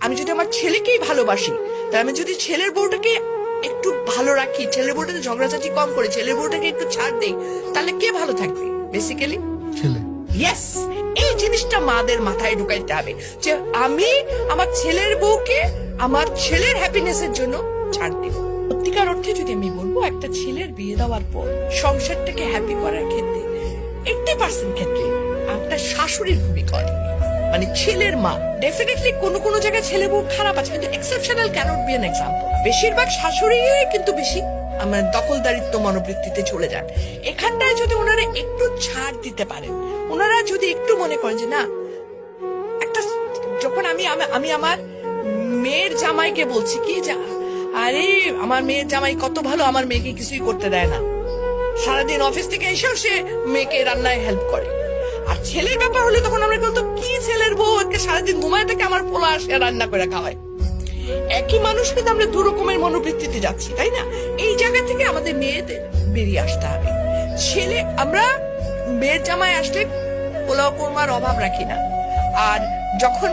আমি যদি আমার ছেলেকেই ভালোবাসি, তাহলে আমি যদি ছেলের বউটাকে একটু ভালো রাখি, ছেলের বউটাকে ঝগড়াঝাটি কম করে, ছেলের বউটাকে একটু ছাড় দেই, তাহলে কে ভালো থাকবে? বেসিক্যালি ছেলে। ইয়েস, এই জিনিসটা মাদের মাথায় ঢুকাইতে হবে যে আমি আমার ছেলের বউকে আমার ছেলের হ্যাপিনেসের জন্য ছাড় দেব। সত্যিকার অর্থে যদি আমি বলবো, একটা ছেলের বিয়ে দেওয়ার পর সংসারটাকে হ্যাপি করার ক্ষেত্রে 80% ক্ষেত্রে একটা শাশুড়ির ভূমিকা অনেক। মানে ছেলের মা, ডেফিনেটলি কোন জায়গায় ছেলে বউ খারাপ আছে, কিন্তু exceptional cannot be an example. বেশিরভাগ শাশুড়ি কিন্তু বেশি আমার দখলদারিত্ব মনোবৃত্তিতে চলে যান। এখানটায় যদি ওনারা একটু ছাড় দিতে পারেন, ওনারা যদি একটু মনে করেন যে না, একটা যখন আমি আমার মেয়ের জামাইকে বলছি কি যে আরে আমার মেয়ের জামাই কত ভালো, আমার মেয়েকে কিছুই করতে দেয় না, সারাদিন অফিস থেকে এসেও সে মেয়েকে রান্নায় হেল্প করে। আর ছেলের ব্যাপার হলে তখন আমরা বলতো কি ছেলের বউ সারাদিন ঘুমায় থেকে আমার পোলা আসে রান্না করে খাওয়ায়। একই মানুষ কিন্তু আমরা দু রকমের মনোবৃত্তিতে যাচ্ছি, তাই না? এই জায়গা থেকে আমাদের মেয়েদের বেরিয়ে আসতে হবে। ছেলে, আমরা মেয়ের জামাই আসলে পোলাও কোরমার অভাব রাখি না, আর যখন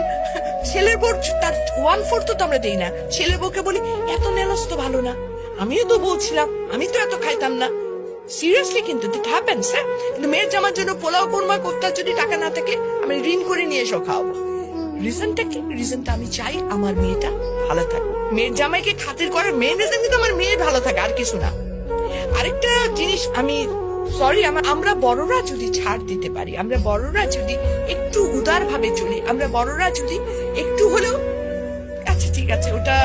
ছেলের বউ তার 1/4 তো আমরা দেই না, ছেলের বউকে বলি এত নেলস তো ভালো না, আমিও তো বলছিলাম আমি তো এত খাইতাম না। সিরিয়াসলি কিন্তু ইট হ্যাপেন্স। কিন্তু মেয়ের জামার জন্য পোলাও কোরমা কোফতার যদি টাকা না থাকে, আমি ঋণ করে নিয়ে এসো খাওয়াবো। রিজনটা কি? রিজনটা আমি চাই আমার মেয়েটা ভালো থাকুক। মেয়ের জামাইকে খাতির করার মেন রিজন কিন্তু আমার মেয়ে ভালো থাকে, আর কিছু না। আরেকটা জিনিস আমি সরি, আমরা বড়রা যদি ছাড় দিতে পারি, আমরা বড়রা যদি একটু উদার ভাবে চলি, আমরা বড়রা যদি একটু হলেও আচ্ছা ঠিক আছে ওটা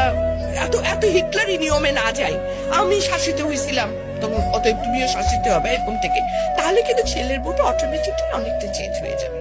এত এত হিটলারি নিয়মে না যাই, আমি শাসিত হয়েছিলাম তখন অতএব তুমিও শাসিত হবে এরকম থেকে, তাহলে কিন্তু ছেলের বউটা অটোমেটিকলি অনেকটা চেঞ্জ হয়ে যাবে।